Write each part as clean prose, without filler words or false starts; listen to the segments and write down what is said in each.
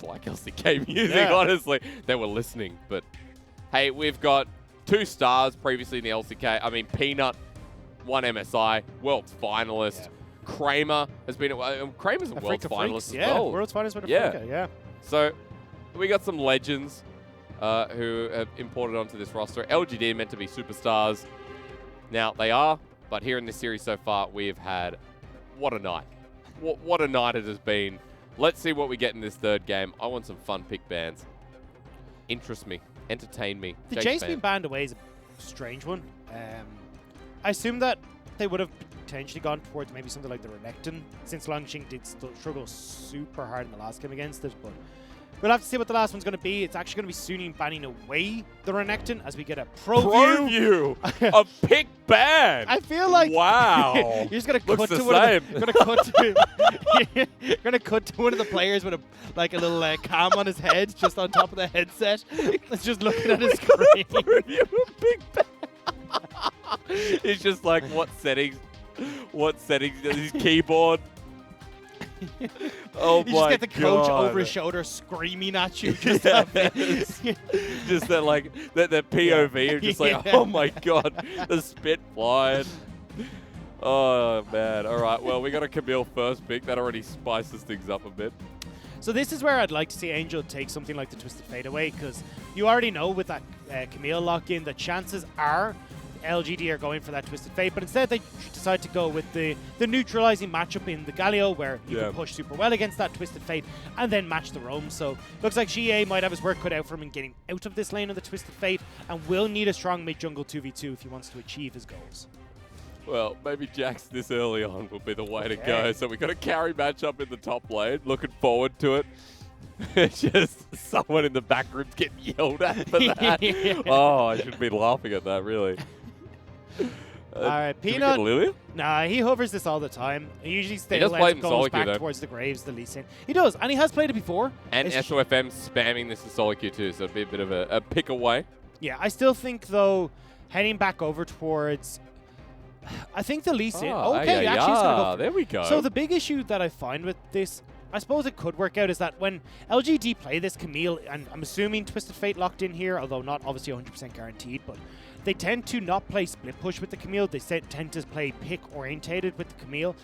like LCK music, honestly. They were listening. But, hey, we've got 2 stars previously in the LCK. I mean, Peanut, 1 MSI, World's finalist. Yeah. Kramer has been Kramer's a World's finalist as well. World's finalist with Africa, yeah. So, we got some legends who have imported onto this roster. LGD are meant to be superstars. Now, they are, but here in this series so far, we have had, what a night. What a night it has been. Let's see what we get in this 3rd game. I want some fun pick bans. Interest me. Entertain me. The Jace being banned away is a strange one. I assume that they would have potentially gone towards maybe something like the Renekton, since Longqing did struggle super hard in the last game against it, but we'll have to see what the last one's going to be. It's actually going to be SUNING banning away the Renekton as we get a pro view. A pick ban. I feel like wow. You're just going to cut to one of the players with a little cam on his head, just on top of the headset. It's just looking at his screen. Big ban. It's just like what settings does his keyboard? Oh my god. You just get the coach over his shoulder screaming at you. Just just that that POV of just oh my god, the spit flying. Oh man. All right, well, we got a Camille first pick. That already spices things up a bit. So this is where I'd like to see Angel take something like the Twisted Fate away, because you already know with that Camille lock-in, the chances are LGD are going for that Twisted Fate, but instead they decide to go with the neutralizing matchup in the Galio, where you can push super well against that Twisted Fate and then match the roam. So looks like GA might have his work cut out for him in getting out of this lane of the Twisted Fate, and will need a strong mid-jungle 2v2 if he wants to achieve his goals. Well, maybe Jax this early on will be the way to go. So we got a carry matchup in the top lane. Looking forward to it. Just someone in the back room's getting yelled at for that. Oh, I shouldn't be laughing at that, really. All right, Peanut. Nah, he hovers this all the time. He usually stays goes back towards the Graves, the Lee Sin. He does, and he has played it before. And SOFM spamming this in solo queue too, so it'd be a bit of a pick away. Yeah, I still think, though, heading back over towards... I think the Lee Sin... actually, it's going to go... There we go. So the big issue that I find with this, I suppose it could work out, is that when LGD play this Camille, and I'm assuming Twisted Fate locked in here, although not obviously 100% guaranteed, but they tend to not play split push with the Camille. They tend to play pick orientated with the Camille.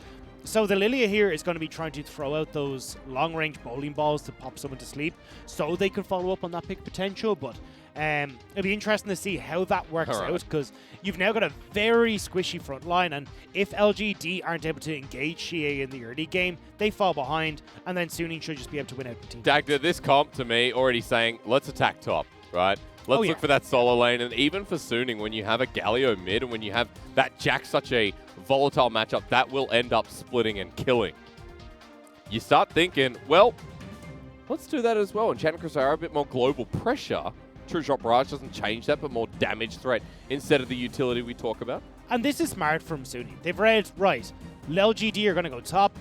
So the Lilia here is going to be trying to throw out those long-range bowling balls to pop someone to sleep so they can follow up on that pick potential, but it'll be interesting to see how that works out, because you've now got a very squishy front line, and if LGD aren't able to engage Xie in the early game, they fall behind, and then SUNING should just be able to win out the team. Dagda, this comp to me already saying, let's attack top, right? Let's look for that solo lane, and even for SUNING, when you have a Galio mid, and when you have that Jack such a volatile matchup, that will end up splitting and killing. You start thinking, well, let's do that as well. And Chan Crusader, a bit more global pressure. True Shot Barrage doesn't change that, but more damage threat instead of the utility we talk about. And this is smart from SUNING. They've read, right, LGD are going to go top.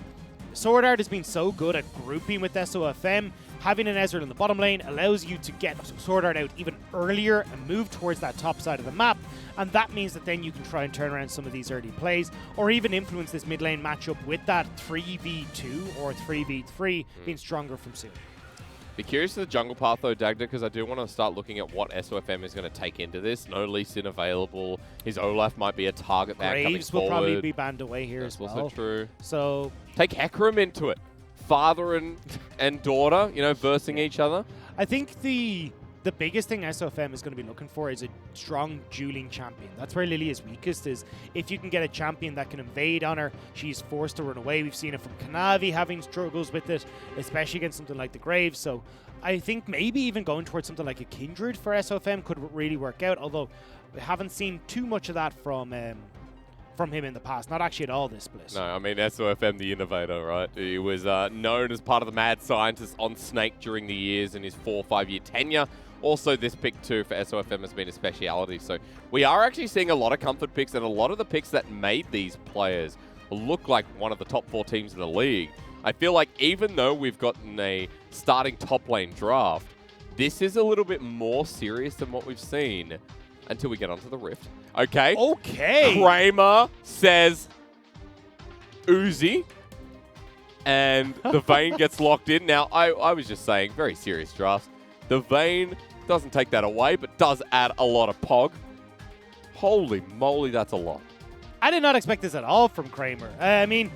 Sword Art has been so good at grouping with SOFM. Having an Ezreal in the bottom lane allows you to get Sword Art out even earlier and move towards that top side of the map. And that means that then you can try and turn around some of these early plays, or even influence this mid lane matchup with that 3v2 or 3v3 being stronger from SUNING. Be curious to the jungle path though, Dagda, because I do want to start looking at what SOFM is going to take into this. No Lee Sin available. His Olaf might be a target there coming Graves forward. will probably be banned away here That's as well. also true. So take Hecarim into it. Father and daughter, you know, versing each other. I think the biggest thing SOFM is going to be looking for is a strong dueling champion. That's where Lily is weakest, is if you can get a champion that can invade on her, she's forced to run away. We've seen it from Kanavi having struggles with it, especially against something like the Graves. So I think maybe even going towards something like a Kindred for SOFM could really work out, although we haven't seen too much of that from him in the past. Not actually at all this split. No, I mean, SOFM, the innovator, right? He was known as part of the mad scientist on Snake during the years in his 4 or 5 year tenure. Also, this pick too for SOFM has been a speciality. So we are actually seeing a lot of comfort picks, and a lot of the picks that made these players look like one of the top 4 teams in the league. I feel like even though we've gotten a starting top lane draft, this is a little bit more serious than what we've seen until we get onto the Rift. Okay. Okay. Kramer says Uzi. and the Vayne gets locked in. Now, I was just saying, very serious drafts. The Vayne doesn't take that away, but does add a lot of pog. Holy moly, that's a lot. I did not expect this at all from Kramer. I mean,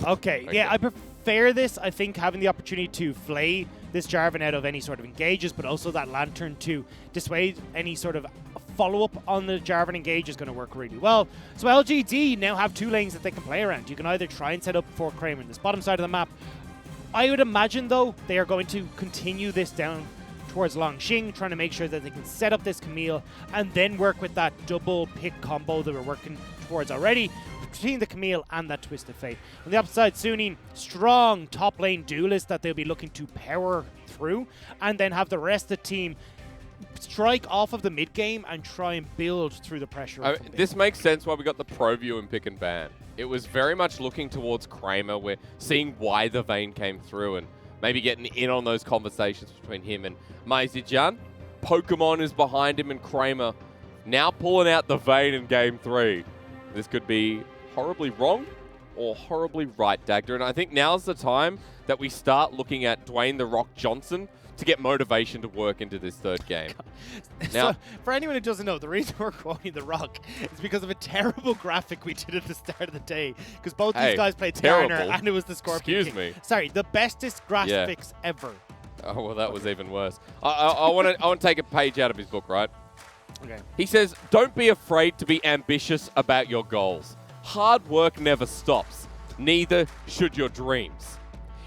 okay, yeah, I prefer this. I think having the opportunity to flay this Jarvan out of any sort of engages, but also that Lantern to dissuade any sort of follow-up on the Jarvan engage is going to work really well. So LGD now have 2 lanes that they can play around. You can either try and set up for Kramer in this bottom side of the map. I would imagine, though, they are going to continue this down towards Longxing, trying to make sure that they can set up this Camille and then work with that double pick combo that we're working towards already between the Camille and that Twisted Fate. On the upside, Suning, strong top lane duelist that they'll be looking to power through, and then have the rest of the team strike off of the mid game and try and build through the pressure. This makes sense why we got the Pro View and pick and ban. It was very much looking towards Kramer. We're seeing why the Vayne came through and maybe getting in on those conversations between him and Maizijan. Pokemon is behind him and Kramer now pulling out the Vayne in Game 3. This could be horribly wrong or horribly right, Dagda. And I think now's the time that we start looking at Dwayne The Rock Johnson to get motivation to work into this third game. Now, so, for anyone who doesn't know, the reason we're quoting The Rock is because of a terrible graphic we did at the start of the day, because both these guys played Skarner and it was the Scorpion Excuse King. me. Sorry, the bestest graphics ever. Oh, well, that was even worse. I want to take a page out of his book, right? Okay. He says, don't be afraid to be ambitious about your goals. Hard work never stops. Neither should your dreams.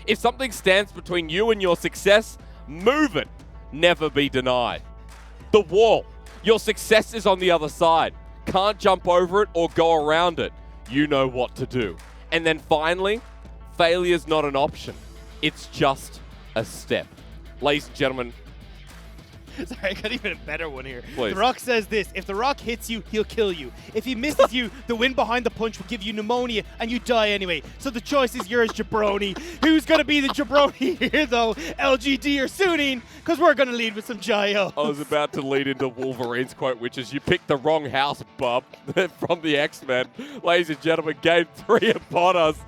If something stands between you and your success, move it. Never be denied. The wall. Your success is on the other side. Can't jump over it or go around it. You know what to do. And then finally, failure's not an option. It's just a step. Ladies and gentlemen. Sorry, I got even a better one here. Please. The Rock says this: if The Rock hits you, he'll kill you. If he misses you, the wind behind the punch will give you pneumonia and you die anyway. So the choice is yours, jabroni. Who's going to be the jabroni here, though? LGD or Suning? Because we're going to lead with some Jayo. I was about to lead into Wolverine's quote, which is, you picked the wrong house, bub, from the X-Men. Ladies and gentlemen, Game 3 upon us.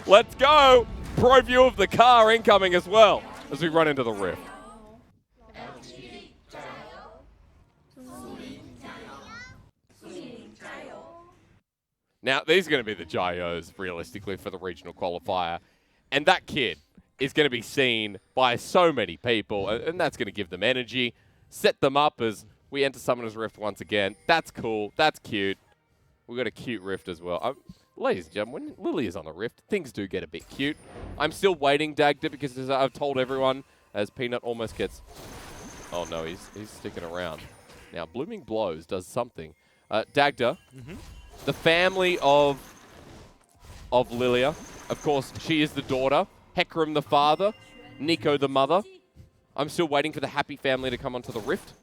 Let's go. Pro view of the car incoming as well as we run into the rift. Now, these are going to be the Jayos, realistically, for the regional qualifier. And that kid is going to be seen by so many people, and that's going to give them energy, set them up as we enter Summoner's Rift once again. That's cool. That's cute. We've got a cute Rift as well. Ladies and gentlemen, when Lily is on the Rift, things do get a bit cute. I'm still waiting, Dagda, because as I've told everyone, as Peanut almost gets... Oh, no, he's sticking around. Now, Blooming Blows does something. Dagda... The family of Lilia, of course, she is the daughter, Hecarim the father, Nico the mother. I'm still waiting for the happy family to come onto the Rift.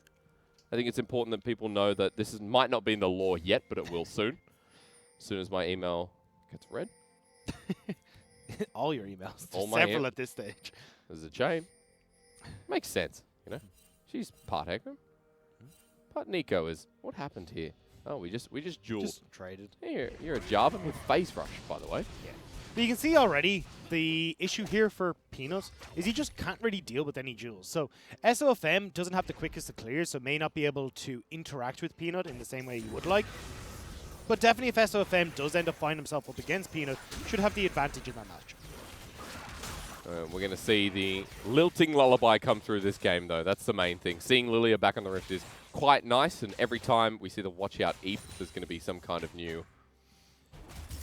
I think it's important that people know that this might not be in the lore yet, but it will soon. As soon as my email gets read. All your emails. All Several at this stage. There's a chain. Makes sense, you know. She's part Hecarim. Part Nico is... What happened here? Oh, we just dueled. Just traded. Yeah, you're a Jarvan with phase rush, by the way. Yeah. But you can see already the issue here for Peanut is he just can't really deal with any duels. So SOFM doesn't have the quickest of clears, so may not be able to interact with Peanut in the same way you would like. But definitely if SOFM does end up finding himself up against Peanut, should have the advantage in that match. We're going to see the lilting lullaby come through this game, though. That's the main thing. Seeing Lilia back on the Rift is quite nice, and every time we see the Watch Out Eep, there's going to be some kind of new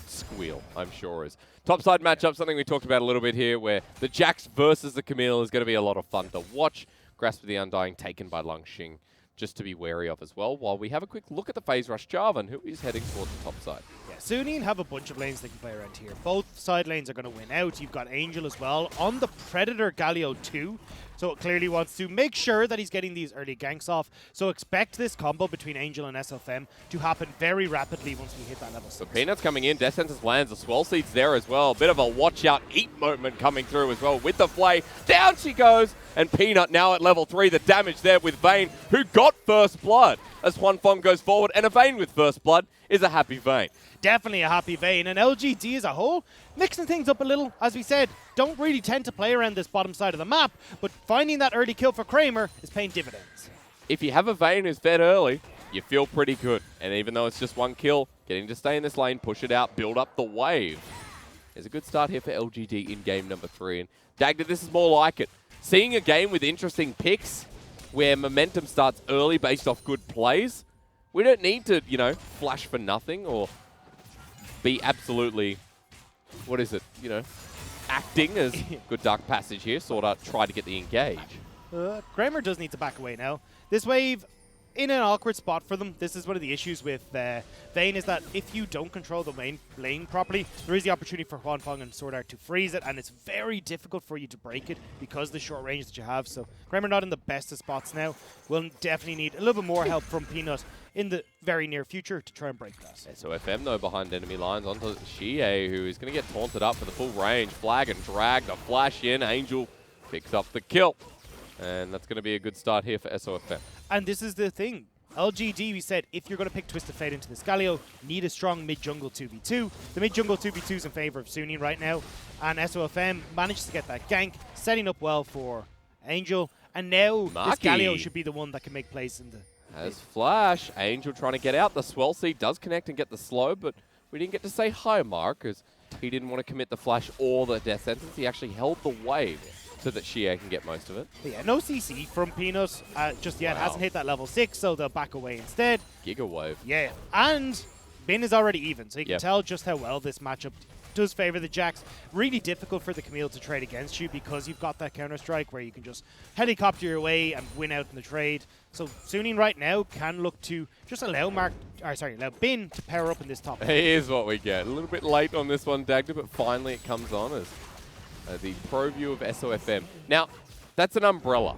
squeal, I'm sure is. Topside matchup, something we talked about a little bit here, where the Jax versus the Camille is going to be a lot of fun to watch. Grasp of the Undying taken by Longxing, just to be wary of as well, while we have a quick look at the phase rush Jarvan, who is heading towards the top side. Yeah, SUNING have a bunch of lanes they can play around here. Both side lanes are going to win out. You've got Angel as well on the Predator Galio 2. So it clearly wants to make sure that he's getting these early ganks off. So expect this combo between Angel and SFM to happen very rapidly once we hit that level 6. So Peanuts coming in, Death Sentence lands, the Swell Seed's there as well. A bit of a watch out, eat moment coming through as well with the flay. Down she goes, and Peanut now at level 3. The damage there with Vayne, who got first blood. As Juan Fong goes forward, and a Vayne with first blood is a happy Vayne. Definitely a happy Vayne, and LGD as a whole, mixing things up a little. As we said, don't really tend to play around this bottom side of the map, but finding that early kill for Kramer is paying dividends. If you have a Vayne who's fed early, you feel pretty good. And even though it's just one kill, getting to stay in this lane, push it out, build up the wave. There's a good start here for LGD in game number 3. And Dagda, this is more like it. Seeing a game with interesting picks where momentum starts early based off good plays. We don't need to, you know, flash for nothing or be absolutely, what is it, you know, acting as good dark passage here, sort of try to get the engage. Kramer does need to back away now. This wave, in an awkward spot for them. This is one of the issues with Vayne, is that if you don't control the main lane properly, there is the opportunity for Hwanfeng and Sword Art to freeze it, and it's very difficult for you to break it because of the short range that you have. So Kramer not in the best of spots now. Will definitely need a little bit more help from Peanut in the very near future to try and break that. SOFM though behind enemy lines onto Xie, who is going to get taunted up for the full range. Flag and drag, the flash in. Angel picks up the kill. And that's going to be a good start here for SOFM. And this is the thing. LGD, we said, if you're going to pick Twisted Fate into this Galio, need a strong mid-jungle 2v2. The mid-jungle 2v2 is in favor of SUNING right now. And SOFM manages to get that gank, setting up well for Angel. And now this Galio should be the one that can make plays in the... As Flash, Angel trying to get out. The Swell Seed does connect and get the slow, but we didn't get to say hi, Mark, because he didn't want to commit the Flash or the Death Sentence. He actually held the wave so that Xie can get most of it. But yeah, no CC from Peanut just yet. Wow. Hasn't hit that level 6, so they'll back away instead. Giga Wave. Yeah, and Bin is already even, so you can tell just how well this matchup does favor the Jax. Really difficult for the Camille to trade against you because you've got that Counter-Strike where you can just helicopter your way and win out in the trade. So SUNING right now can look to just allow Bin to power up in this top lane. Here's what we get. A little bit late on this one, Dagda, but finally it comes on as the pro view of SOFM. Now, that's an umbrella,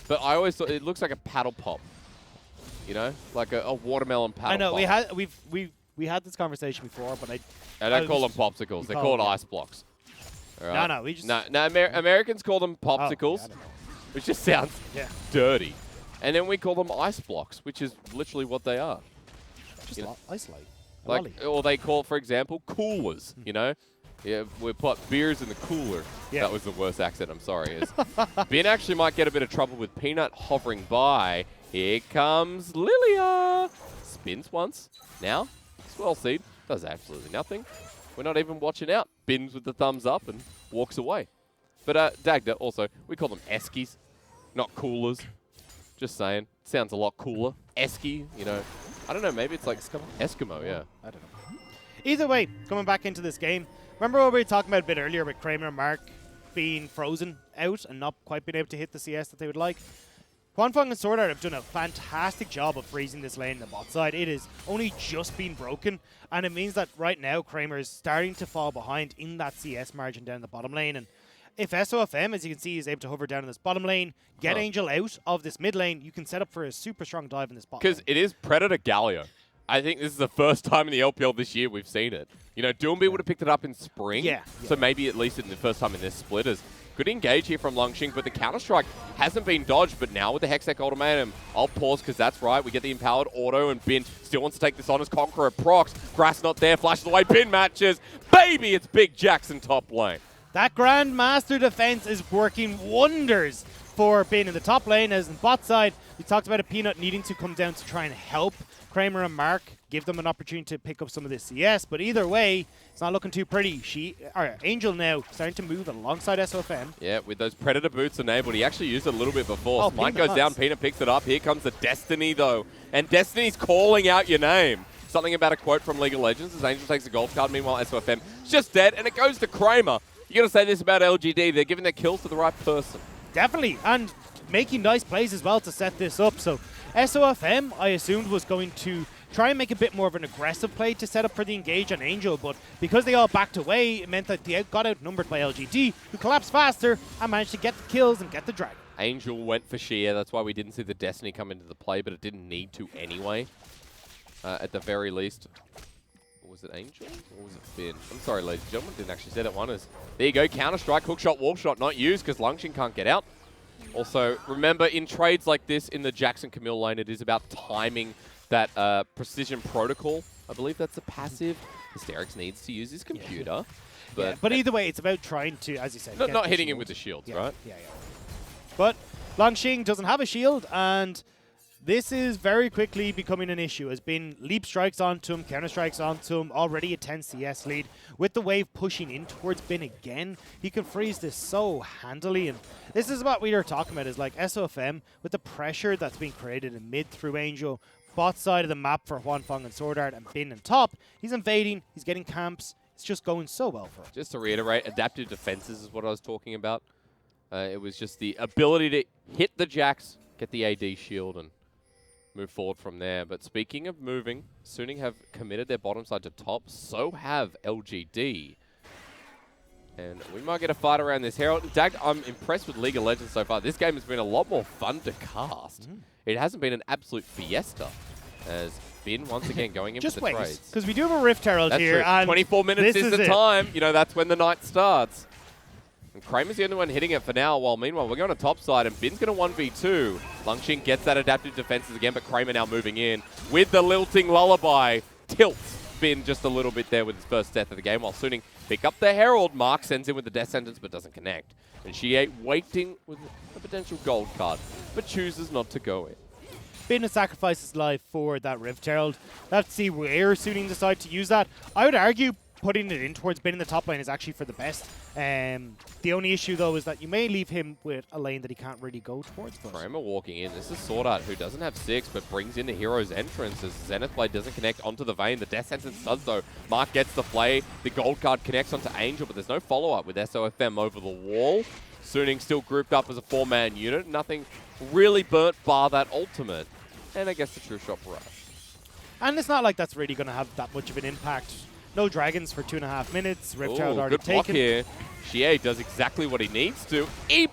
but I always thought it looks like a paddle pop. You know, like a watermelon paddle pop. I know, we had this conversation before, but I don't call them popsicles. They're called ice blocks. Right? No, we just... No, Americans call them popsicles, which just sounds dirty. And then we call them ice blocks, which is literally what they are. Just ice light. Like, or they call it, for example, coolers, you know? Yeah, we put beers in the cooler. Yeah. That was the worst accent, I'm sorry. Bin actually might get a bit of trouble with Peanut hovering by. Here comes Lilia. Spins once. Now, Swell Seed does absolutely nothing. We're not even watching out. Bins with the thumbs up and walks away. But Dagda, also, we call them Eskies, not coolers. Just saying. Sounds a lot cooler. Esky, you know. I don't know, maybe it's like Eskimo, yeah. I don't know. Either way, coming back into this game, remember what we were talking about a bit earlier with Kramer and Mark being frozen out and not quite being able to hit the CS that they would like? Hwanfeng and Sword Art have done a fantastic job of freezing this lane on the bot side. It is only just been broken, and it means that right now Kramer is starting to fall behind in that CS margin down the bottom lane. And if SOFM, as you can see, is able to hover down in this bottom lane, get Angel out of this mid lane, you can set up for a super strong dive in this bottom lane. Because it is Predator Galio. I think this is the first time in the LPL this year we've seen it. You know, Doomby would have picked it up in spring. So maybe at least in the first time in this splitters. Good engage here from Longxing, but the Counter-Strike hasn't been dodged. But now with the Hextech Ultimatum, I'll pause because that's right. We get the Empowered Auto, and Bin still wants to take this on as Conqueror procs. Grass not there, flashes away, Bin matches. Baby, it's Big Jackson top lane. That Grandmaster defense is working wonders for Bin in the top lane. As in bot side, we talked about a Peanut needing to come down to try and help Kramer and Mark, give them an opportunity to pick up some of this CS, but either way, it's not looking too pretty. Angel now starting to move alongside SOFM. Yeah, with those Predator boots enabled. He actually used it a little bit before. Smite goes down, Peanut picks it up. Here comes the Destiny, though. And Destiny's calling out your name. Something about a quote from League of Legends as Angel takes a gold card. Meanwhile, SOFM is just dead, and it goes to Kramer. You got to say this about LGD. They're giving their kills to the right person. Definitely, and making nice plays as well to set this up. So SOFM, I assumed, was going to try and make a bit more of an aggressive play to set up for the engage on Angel, but because they all backed away, it meant that they got outnumbered by LGD, who collapsed faster and managed to get the kills and get the drag. Angel went for Xie. That's why we didn't see the Destiny come into the play, but it didn't need to anyway, at the very least. Was it Angel or was it Bin? I'm sorry, ladies and gentlemen, didn't actually say that one. There you go, Counter-Strike, hookshot, wallshot, not used because Longxing can't get out. Also, remember, in trades like this, in the Jackson Camille lane, it is about timing that precision protocol. I believe that's a passive. Hysterix needs to use his computer. But either way, it's about trying to, as you said, not hitting him with the shields, right? Yeah. But Longxing doesn't have a shield, and this is very quickly becoming an issue. Has been leap strikes onto him, counter strikes onto him, already a 10 CS lead. With the wave pushing in towards Bin again, he can freeze this so handily. And this is what we were talking about, is like SOFM, with the pressure that's being created in mid through Angel, bot side of the map for Huanfeng and Sword Art, and Bin and top. He's invading, he's getting camps. It's just going so well for him. Just to reiterate, adaptive defenses is what I was talking about. It was just the ability to hit the jacks, get the AD shield, and move forward from there. But speaking of moving, SUNING have committed their bottom side to top. So have LGD. And we might get a fight around this. Herald, Dag, I'm impressed with League of Legends so far. This game has been a lot more fun to cast. It hasn't been an absolute fiesta. As Bin once again going in for the trades. Because we do have a Rift Herald That's here. true. And 24 minutes is the time. You know, that's when the night starts. And Kramer's the only one hitting it for now, while meanwhile we're going to top side, and Bin's going to 1v2. Longxing gets that adaptive defenses again, but Kramer now moving in with the lilting lullaby. Tilts Bin just a little bit there with his first death of the game, while SUNING pick up the Herald. Mark sends in with the death sentence, but doesn't connect. And Xie waiting with a potential gold card, but chooses not to go in. Bin has sacrificed his life for that Rift Herald. Let's see where SUNING decide to use that. I would argue putting it in towards Bin in the top lane is actually for the best. The only issue, though, is that you may leave him with a lane that he can't really go towards. Kramer walking in. This is Sword Art, who doesn't have 6, but brings in the hero's entrance as Zenith Blade doesn't connect onto the Vayne. The Death Sentence does, though. Mark gets the play. The gold card connects onto Angel, but there's no follow-up with SOFM over the wall. SUNING still grouped up as a 4-man unit. Nothing really burnt bar that ultimate. And I guess the True Shot Barrage. And it's not like that's really going to have that much of an impact. No dragons for 2.5 minutes. Rift Herald already good block taken. Here. Xie does exactly what he needs to. Eep!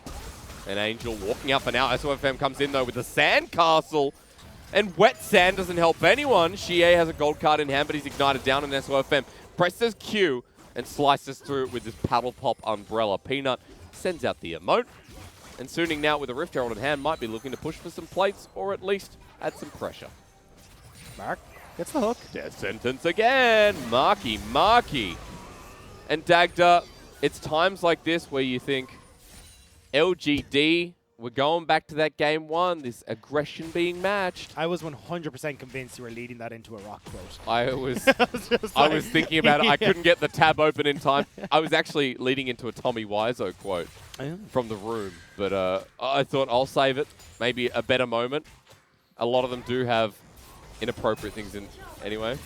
And Angel walking out for now. SOFM comes in, though, with the Sand Castle. And wet sand doesn't help anyone. Xie has a gold card in hand, but he's ignited down, and SOFM presses Q and slices through it with his paddle pop umbrella. Peanut sends out the emote. And SUNING now with a Rift Herald in hand might be looking to push for some plates, or at least add some pressure. Mark gets the hook. Death Sentence again. Marky. And Dagda, it's times like this where you think, LGD, we're going back to that game 1, this aggression being matched. I was 100% convinced you were leading that into a rock quote. I was thinking about it. I couldn't get the tab open in time. I was actually leading into a Tommy Wiseau quote from The Room. But I thought I'll save it. Maybe a better moment. A lot of them do have inappropriate things in anyway.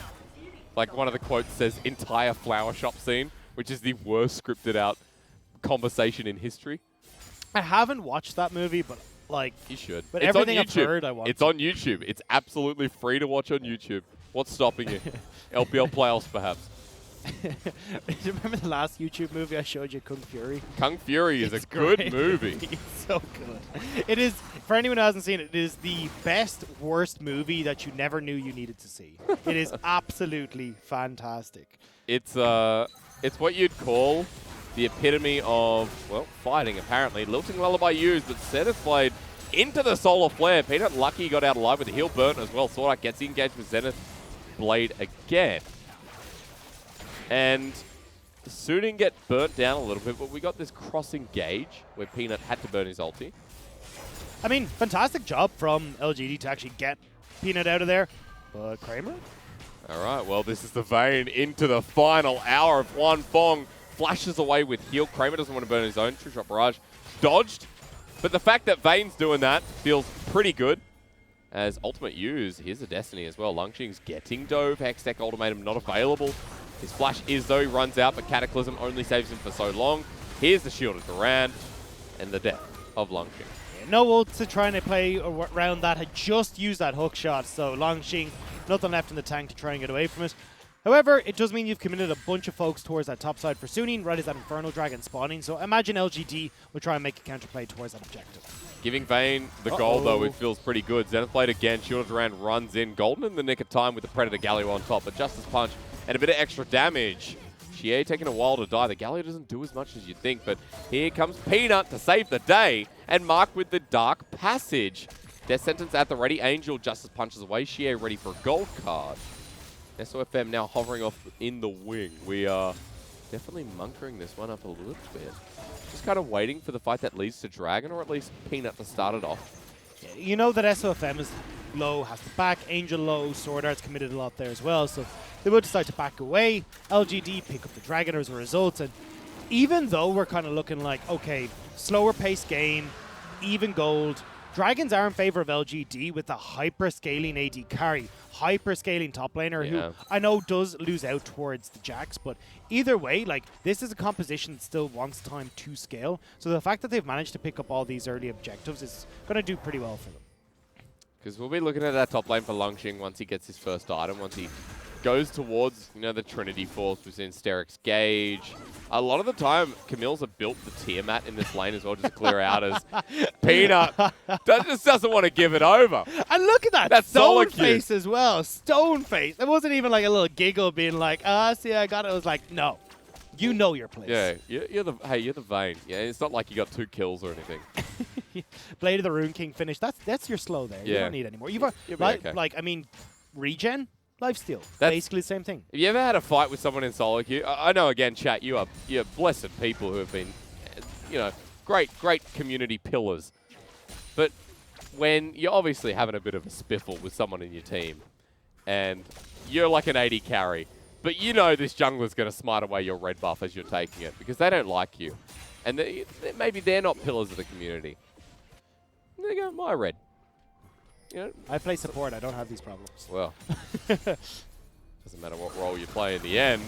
Like one of the quotes says, entire flower shop scene, which is the worst scripted out conversation in history. I haven't watched that movie, but like... You should. But it's everything on I've heard, I want It's on YouTube. It's absolutely free to watch on YouTube. What's stopping you? LPL playoffs, perhaps. Do you remember the last YouTube movie I showed you, Kung Fury? Kung Fury is a good movie. It's so good. It is, for anyone who hasn't seen it, it is the best, worst movie that you never knew you needed to see. It is absolutely fantastic. It's what you'd call the epitome of, well, fighting, apparently. Lilting Lullaby used, but Zenith Blade into the Solar Flare. Peanut lucky got out alive with the heal burn as well. Sword Art gets engaged with Zenith Blade again. And SUNING get burnt down a little bit, but we got this cross engage where Peanut had to burn his ulti. I mean, fantastic job from LGD to actually get Peanut out of there. But Kramer? All right, well, this is the Vayne into the final hour of Huanfeng. Flashes away with heal. Kramer doesn't want to burn his own. True Shot Barrage dodged. But the fact that Vayne's doing that feels pretty good. As ultimate use, here's a Destiny as well. Longxing's getting dove. Hextech ultimatum not available. His flash is, though, he runs out, but Cataclysm only saves him for so long. Here's the shield of Duran and the death of Longxing. Yeah, no ult to try and play around that. Had just used that hook shot, so Longxing, nothing left in the tank to try and get away from it. However, it does mean you've committed a bunch of folks towards that top side for SUNING, right as that Infernal Dragon spawning. So imagine LGD will try and make a counterplay towards that objective. Giving Vayne the gold, though, it feels pretty good. Zenith Blade again, Shield of Duran runs in. Golden in the nick of time with the Predator Galio on top, but Justice Punch and a bit of extra damage. Xie taking a while to die. The Galio doesn't do as much as you'd think, but here comes Peanut to save the day, and Mark with the Dark Passage. Death Sentence at the ready. Angel Justice punches away. Xie ready for a gold card. SOFM now hovering off in the wing. We are definitely munkering this one up a little bit. Just kind of waiting for the fight that leads to Dragon, or at least Peanut to start it off. You know that SOFM is low, has to back. Angel low, Sword Art's committed a lot there as well, so they will decide to back away. LGD pick up the Dragon as a result, and even though we're kind of looking like, okay, slower pace game, even gold, Dragons are in favor of LGD with the hyper-scaling AD carry, hyper-scaling top laner, who I know does lose out towards the Jax, but either way, like, this is a composition that still wants time to scale, so the fact that they've managed to pick up all these early objectives is going to do pretty well for them. Because we'll be looking at that top lane for Longxing once he gets his first item, once he goes towards, you know, the Trinity Force within Steric's Gauge. A lot of the time, Camille's have built the Tiamat in this lane as well, just to clear out as Peanut just doesn't want to give it over. And look at that, That's stone face as well, stone face. It wasn't even like a little giggle being like, see, I got it. It was like, no, you know your place. Yeah, you're the Vayne. Yeah, it's not like you got 2 kills or anything. Blade of the Rune King finish. That's your slow there. Yeah. You don't need any more. You've okay. Like, I mean, regen, lifesteal. Basically the same thing. Have you ever had a fight with someone in solo queue? I know, again, chat, you're blessed people who have been, you know, great community pillars. But when you're obviously having a bit of a spiffle with someone in your team, and you're like an AD carry, but you know this jungler's going to smite away your red buff as you're taking it because they don't like you. And maybe they're not pillars of the community. And they go, my red. You know, I play support. I don't have these problems. Well, doesn't matter what role you play in the end.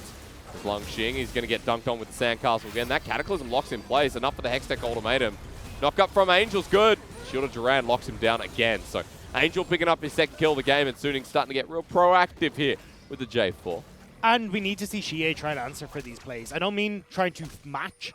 With Longxing, he's going to get dunked on with the Sandcastle again. That Cataclysm locks in place. Enough for the Hextech ultimatum. Knock up from Angel's good. Shield of Duran locks him down again. So Angel picking up his second kill of the game, and SUNING starting to get real proactive here with the J4. And we need to see Xie try to answer for these plays. I don't mean trying to match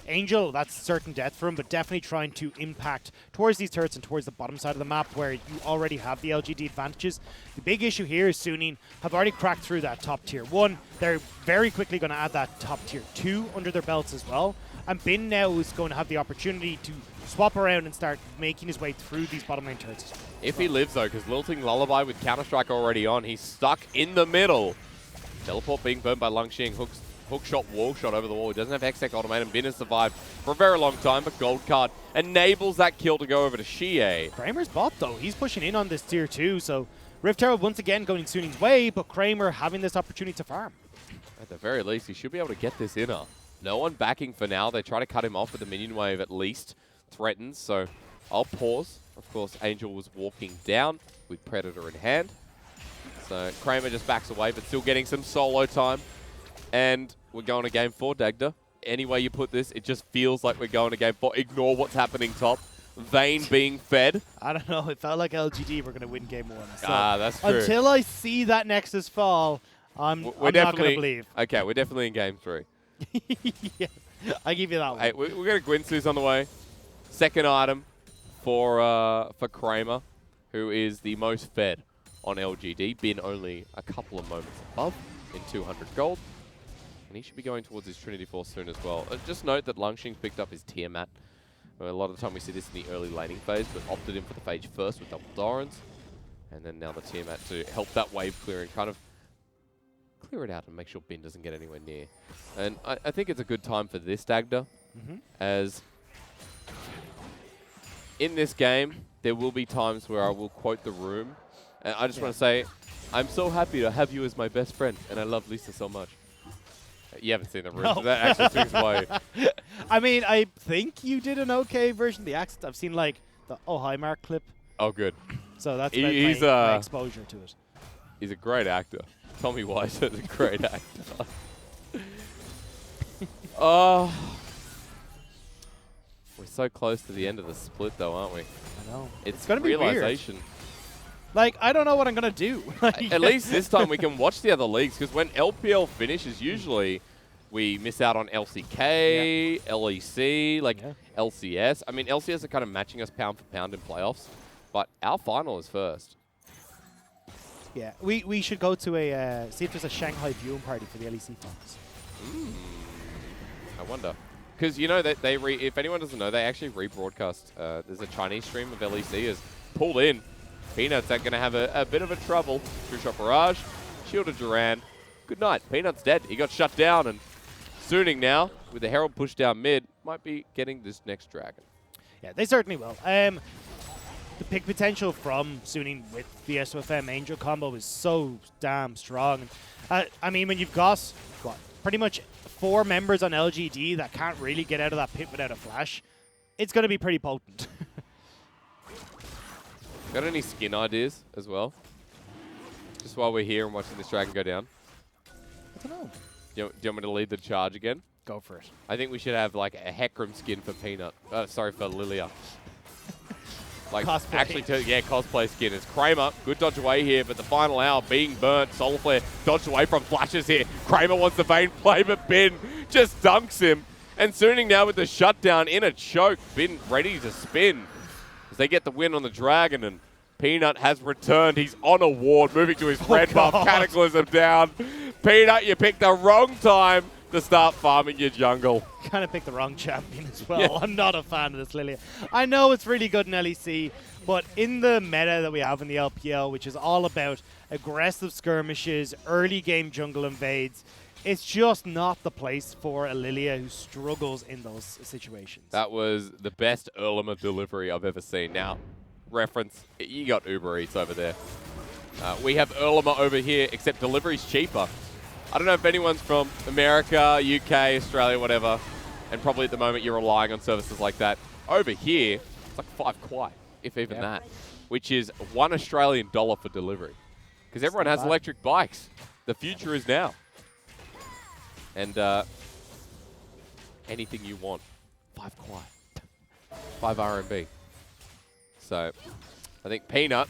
Angel, that's certain death for him, but definitely trying to impact towards these turrets and towards the bottom side of the map where you already have the LGD advantages. The big issue here is SUNING have already cracked through that top tier 1. They're very quickly going to add that top tier 2 under their belts as well. And Bin now is going to have the opportunity to swap around and start making his way through these bottom lane turrets. If he lives though, because Lilting Lullaby with Counter-Strike already on, he's stuck in the middle. Teleport being burned by Longxing, hook shot, wall shot over the wall. He doesn't have Hextech ultimatum. Bin has survived for a very long time, but Gold Card enables that kill to go over to Xie. Kramer's bot though, he's pushing in on this tier 2, so Rift Herald once again going SUNING's way, but Kramer having this opportunity to farm. At the very least, he should be able to get this inner. No one backing for now. They try to cut him off with the minion wave at least. Threatens, so I'll pause. Of course, Angel was walking down with Predator in hand. So Kramer just backs away, but still getting some solo time. And we're going to game 4, Dagda. Any way you put this, it just feels like we're going to game 4. Ignore what's happening top. Vayne being fed. I don't know. It felt like LGD were going to win game 1. So that's true. Until I see that Nexus fall, I'm not going to believe. Okay, we're definitely in game 3. Yeah, I give you that one. Hey, we're going to Gwynsu's on the way. Second item for Kramer, who is the most fed on LGD. Been only a couple of moments above in 200 gold. And he should be going towards his Trinity Force soon as well. Just note that Longxing picked up his Tiamat. A lot of the time we see this in the early laning phase, but opted in for the phase first with double Dorans. And then now the Tiamat to help that wave clear and kind of clear it out and make sure Bin doesn't get anywhere near. And I think it's a good time for this Dagda, as in this game, there will be times where I will quote the room. And I just want to say, I'm so happy to have you as my best friend, and I love Lisa so much. You haven't seen the room, so that actually swings by. I mean, I think you did an okay version of the accent. I've seen, like, the Oh Hi Mark clip. Oh, good. So that's my exposure to it. He's a great actor. Tommy Weiss is a great actor. Oh. We're so close to the end of the split, though, aren't we? I know. It's going to be realization. Weird. Like, I don't know what I'm going to do. At least this time we can watch the other leagues, because when LPL finishes, usually we miss out on LCK, LEC, like LCS. I mean, LCS are kind of matching us pound for pound in playoffs, but our final is first. Yeah, we should go to a, see if there's a Shanghai viewing party for the LEC finals. I wonder. Because, you know, that if anyone doesn't know, they actually rebroadcast. There's a Chinese stream of LEC is pulled in. Peanuts are going to have a bit of a trouble. True Shot Barrage, Shield of Duran. Good night. Peanuts dead. He got shut down, and SUNING now, with the Herald push down mid, might be getting this next dragon. Yeah, they certainly will. The pick potential from SUNING with the SOFM Angel combo is so damn strong. I mean, when you've got what, pretty much 4 members on LGD that can't really get out of that pit without a flash, it's going to be pretty potent. Got any skin ideas as well? Just while we're here and watching this dragon go down. I don't know. Do you want me to lead the charge again? Go for it. I think we should have like a Hecarim skin for Peanut. Sorry, for Lilia. Like Cosplay. actually, cosplay skin. It's Kramer. Good dodge away here, but the final hour being burnt. Solar Flare dodged away from flashes here. Kramer wants the Vayne play, but Bin just dunks him. And SUNING now with the shutdown in a choke. Bin ready to spin as they get the win on the dragon, and Peanut has returned. He's on a ward, moving to his red buff. Cataclysm down. Peanut, you picked the wrong time to start farming your jungle. Kind of picked the wrong champion as well. Yeah. I'm not a fan of this Lilia. I know it's really good in LEC, but in the meta that we have in the LPL, which is all about aggressive skirmishes, early game jungle invades, it's just not the place for a Lilia who struggles in those situations. That was the best Erlima delivery I've ever seen. Now, reference, you got Uber Eats over there. We have Erlima over here, except delivery's cheaper. I don't know if anyone's from America, UK, Australia, whatever, and probably at the moment you're relying on services like that. Over here, it's like 5 kwai, if even that, which is $1 Australian for delivery. Because everyone has electric bikes. The future is now. And anything you want, 5 kwai, 5 RMB. So I think Peanut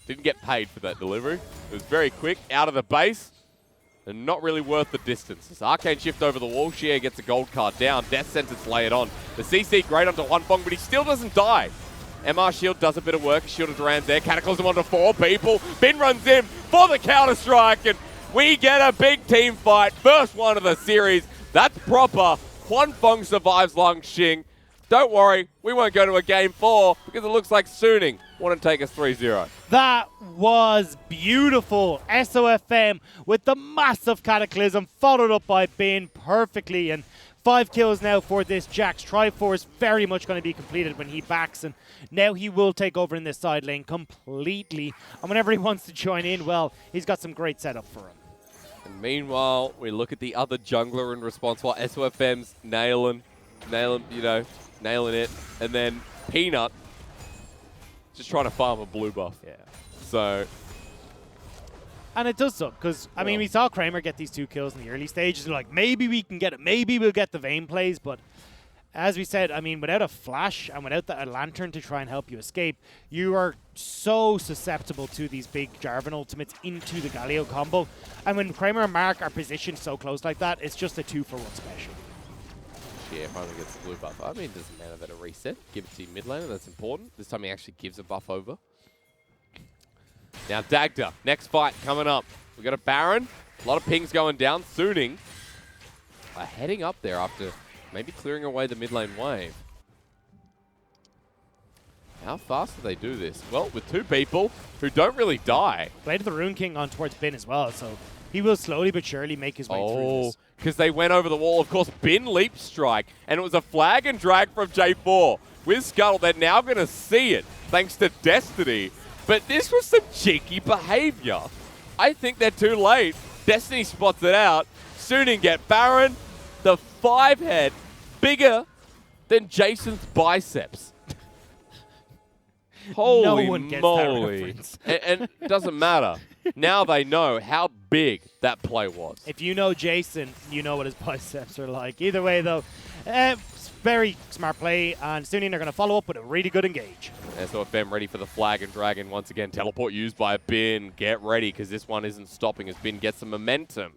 didn't get paid for that delivery. It was very quick, out of the base, and not really worth the distance. This Arcane Shift over the wall. Xie gets a gold card down. Death Sentence lay it on. The CC great onto Huanfeng, but he still doesn't die. MR Shield does a bit of work. Shield of Duran's there. Cataclysm onto 4 people. Bin runs in for the counter-strike, and we get a big team fight. First one of the series. That's proper. Huanfeng survives Lang Xing. Don't worry, we won't go to a game 4 because it looks like SUNING want to take us 3-0. That was beautiful. SOFM with the massive Cataclysm, followed up by Bin perfectly. And 5 kills now for this Jax. Triforce very much going to be completed when he backs. And now he will take over in this side lane completely. And whenever he wants to join in, well, he's got some great setup for him. And meanwhile, we look at the other jungler in response while SOFM's nailing it. And then Peanut just trying to farm a blue buff. Yeah. So. And it does suck, because, I mean, we saw Kramer get these 2 kills in the early stages, and like, maybe we can get it, maybe we'll get the Vayne plays, but as we said, I mean, without a flash and without a lantern to try and help you escape, you are so susceptible to these big Jarvan ultimates into the Galio combo. And when Kramer and Mark are positioned so close like that, it's just a 2-for-1 special. Yeah, finally gets the blue buff. I mean, it doesn't matter that a reset. Give it to your mid laner, that's important. This time he actually gives a buff over. Now Dagda, next fight coming up. We got a Baron, a lot of pings going down. SUNING are heading up there after maybe clearing away the mid lane wave. How fast do they do this? Well, with 2 people who don't really die. Blade of the Rune King on towards Bin as well, so he will slowly but surely make his way through this. Because they went over the wall. Of course, Bin leap strike, and it was a flag and drag from J4. With Scuttle, they're now going to see it, thanks to Destiny. But this was some cheeky behavior. I think they're too late. Destiny spots it out. SUNING get Baron, the 5-head, bigger than Jason's biceps. Holy no one gets moly. that reference. And it doesn't matter. Now they know how big that play was. If you know Jason, you know what his biceps are like. Either way, though, very smart play, and SUNING are going to follow up with a really good engage. SOFM ready for the flag and dragon once again. Teleport used by Bin. Get ready, because this one isn't stopping as Bin gets some momentum.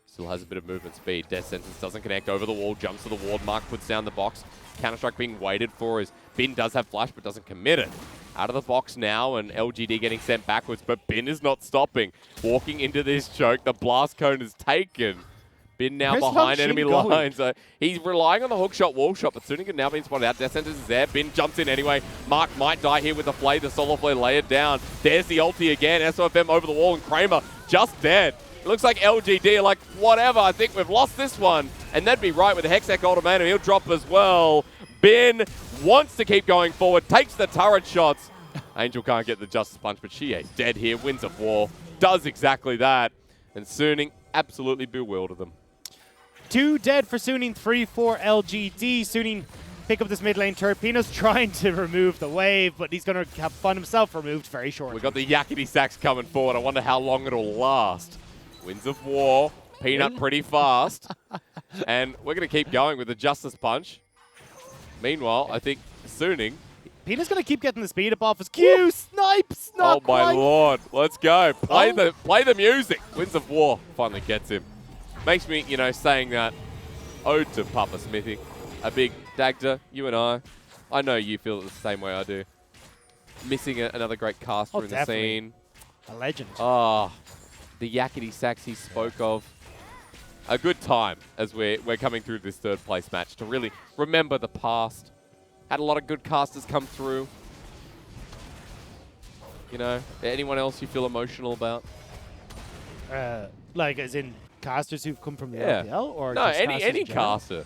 Still has a bit of movement speed. Death Sentence doesn't connect over the wall. Jumps to the ward. Mark puts down the box. Counter-Strike being waited for as Bin does have flash but doesn't commit it. Out of the box now, and LGD getting sent backwards, but Bin is not stopping. Walking into this choke, the blast cone is taken. Bin now behind enemy lines. So he's relying on the hook shot, wall shot, but SUNING can now be spotted out. Death Sentence is there. Bin jumps in anyway. Mark might die here with the flay. The Solar Flare lay it down. There's the ulti again. SOFM over the wall, and Kramer just dead. It looks like LGD are like, whatever, I think we've lost this one. And that'd be right with the Hextech Ultimatum. He'll drop as well. Bin wants to keep going forward, takes the turret shots. Angel can't get the Justice Punch, but she is dead here. Winds of War does exactly that. And Suning absolutely bewildered them. 2 dead for Suning, 3 for LGD. Suning pick up this mid lane turret. Pino's trying to remove the wave, but he's going to have fun himself removed very shortly. We've got the Yakety Sax coming forward. I wonder how long it'll last. Winds of War, Peanut pretty fast. And we're going to keep going with the Justice Punch. Meanwhile, I think Suning... Peanut's going to keep getting the speed up off his Q. Snipes! Not oh, my quite. lord. Let's go. Play the music. Winds of War finally gets him. Makes me, you know, saying that ode to Papa Smithy. A big Dagda, you and I know you feel it the same way I do. Missing another great caster in the scene. A legend. Ah, the Yakety Sax he spoke of. A good time as we're coming through this third place match to really remember the past. Had a lot of good casters come through. You know, anyone else you feel emotional about? Like as in casters who've come from the Yeah. LPL? Or No, just any in general? caster.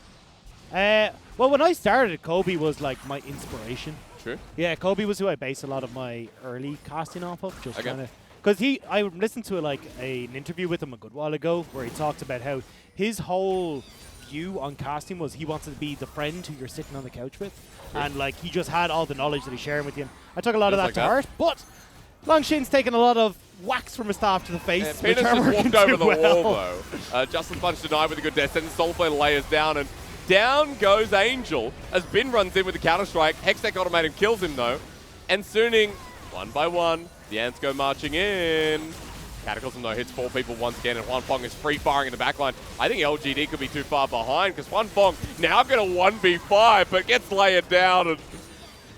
Well, when I started, Kobe was like my inspiration. True. Yeah, Kobe was who I based a lot of my early casting off of. Just Okay. kind of because I listened to an interview with him a good while ago where he talked about how his whole view on casting was he wanted to be the friend who you're sitting on the couch with, and like he just had all the knowledge that he's sharing with you. And I took a lot of that Just to like heart, but Longshin's taken a lot of whacks from his staff to the face. Yeah, which Penis are just working walked over too the well. wall, though. Justice Punch denied with a good death sentence. Soulflare layers down, and down goes Angel as Bin runs in with the counter-strike. Hextech Automatum kills him, though. And Suning, one by one, the Ants go marching in. Cataclysm, though, hits 4 people once again, and Huanfeng is free-firing in the backline. I think LGD could be too far behind, because Huanfeng now going to 1v5, but gets layered down, and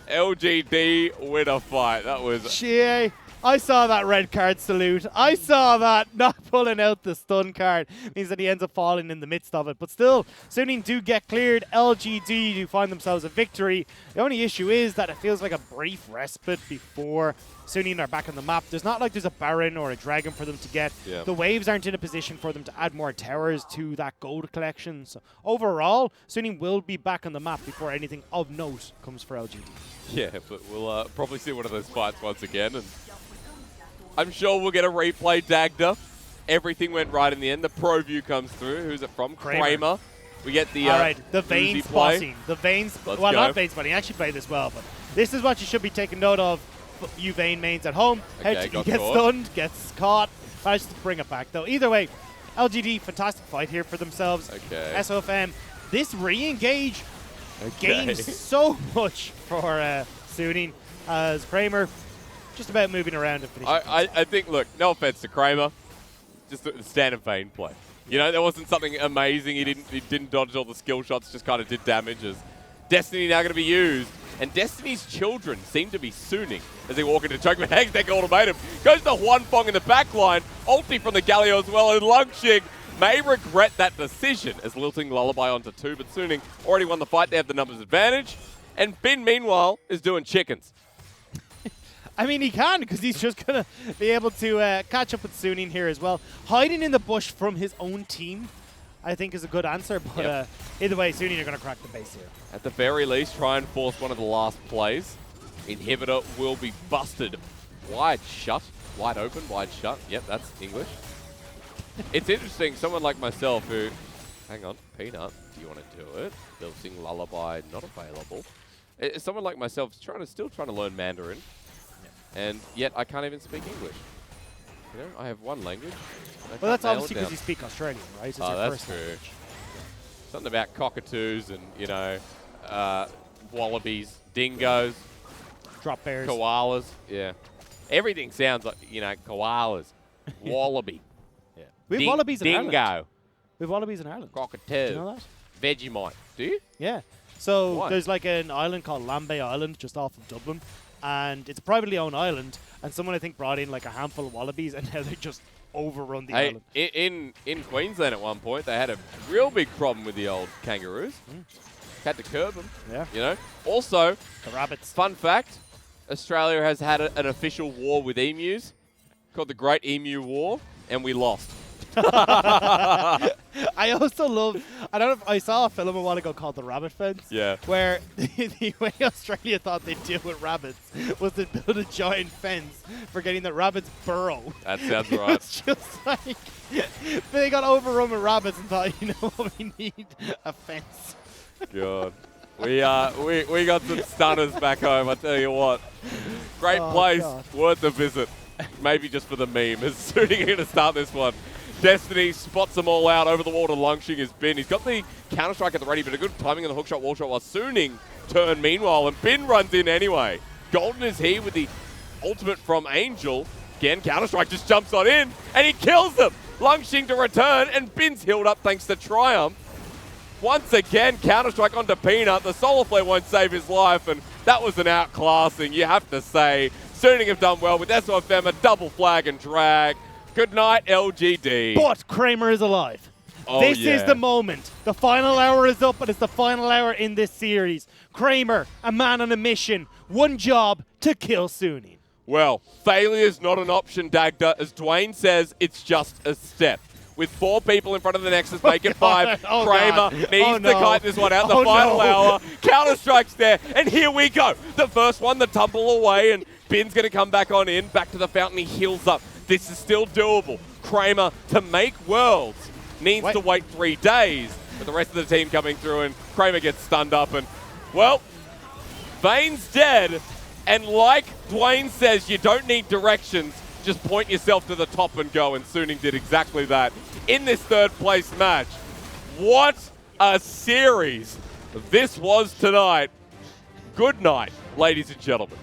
LGD win a fight. That was... Shit. I saw that red card salute. I saw that not pulling out the stun card. Means that he ends up falling in the midst of it. But still, Suning do get cleared. LGD do find themselves a victory. The only issue is that it feels like a brief respite before Suning are back on the map. There's not like there's a Baron or a Dragon for them to get. Yeah. The waves aren't in a position for them to add more towers to that gold collection. So overall, Suning will be back on the map before anything of note comes for LGD. Yeah, but we'll probably see one of those fights once again, and I'm sure we'll get a replay, Dagda. Everything went right in the end. The pro view comes through. Who's it from? Kramer. We get the all right, the vein Uzi play. spotting. The veins, Let's well, go. not vein spotting. He actually played this well, but this is what you should be taking note of, you Vayne mains at home. Okay, He got gets caught. stunned, gets caught, managed to bring it back though. Either way, LGD, fantastic fight here for themselves. Okay. SOFM, this re-engage Okay. gains so much for Suning as Kramer just about moving around and finishing. I think, look, no offense to Kramer, just the standard Vayne play. You know, there wasn't something amazing. He didn't dodge all the skill shots, just kind of did damages. Destiny now going to be used, and Destiny's children seem to be Suning as they walk into choke. But Hextech Ultimatum goes to Huanfeng in the back line, ulti from the Galio as well, and Lungshig may regret that decision as lilting Lullaby onto 2, but Suning already won the fight. They have the numbers advantage, and Bin, meanwhile, is doing chickens. I mean, he can, because he's just going to be able to catch up with Suning here as well. Hiding in the bush from his own team, I think, is a good answer. But Yep. Either way, Suning are going to crack the base here. At the very least, try and force one of the last plays. Inhibitor will be busted wide shut. Wide open, wide shut. Yep, that's English. It's interesting, someone like myself who... Hang on, Peanut, do you want to do it? They'll sing Lullaby, not available. Someone like myself is still trying to learn Mandarin. And yet I can't even speak English. You know, I have one language. Well, that's obviously because you speak Australian, right? It's your that's first true. language. Something about cockatoos and, you know, wallabies, dingoes, Drop bears. koalas. Yeah. Everything sounds like, you know, koalas, wallaby, Yeah. We have wallabies in Ireland. dingo, We have wallabies in Ireland. cockatoo, Do you know that? Vegemite. Do you? Yeah. So Why? there's like an island called Lambay Island just off of Dublin. And it's a privately owned island. And someone, I think, brought in like a handful of wallabies, and now they just overrun the Hey, island. in Queensland at one point, they had a real big problem with the old kangaroos. Had to curb them. Yeah. You know. Also, The rabbits. fun fact: Australia has had an official war with emus called the Great Emu War, and we lost. I also love, I don't know if I saw a film a while ago called The Rabbit Fence. Yeah. Where the way Australia thought they'd deal with rabbits was to build a giant fence, forgetting that rabbits burrow. That sounds It right. was just like, they got overrun with rabbits and thought, you know what, we need a fence. God. We got some stunners back home, I tell you what. Great place, God. worth a visit. Maybe just for the meme. As SUNING going to start this one. Destiny spots them all out over the wall to Lungshing his Bin. He's got the Counter-Strike at the ready, but a good timing on the hook shot, wall shot, while SUNING turn meanwhile, and Bin runs in anyway. Golden is here with the ultimate from Angel. Again, Counter-Strike just jumps on in, and he kills them. Lungshing to return, and Bin's healed up thanks to Triumph. Once again, Counter-Strike onto Peanut. The Solar Flare won't save his life, and that was an outclassing, you have to say. SUNING have done well with SOFM, a double flag and drag. Good night, LGD. But Kramer is alive. Oh, this yeah. is the moment. The final hour is up, and it's the final hour in this series. Kramer, a man on a mission. One job, to kill SUNING. Well, failure's not an option, Dagda. As Dwayne says, it's just a step. With 4 people in front of the Nexus, make it 5. Oh, Kramer God. needs to kite this one out the final hour. Counter-Strike's there, and here we go. The first one, the tumble away, and Bin's going to come back on in. Back to the fountain, he heals up. This is still doable. Kramer, to make Worlds, needs to wait 3 days. But the rest of the team coming through, and Kramer gets stunned up, and, well, Vane's dead. And like Dwayne says, you don't need directions. Just point yourself to the top and go, and SUNING did exactly that in this 3rd place match. What a series this was tonight. Good night, ladies and gentlemen.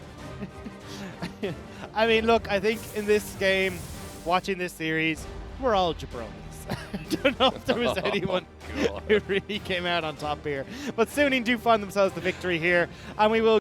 I mean, look, I think in this game, watching this series, we're all jabronis. I don't know if there was anyone who really came out on top here. But SUNING do find themselves the victory here, and we will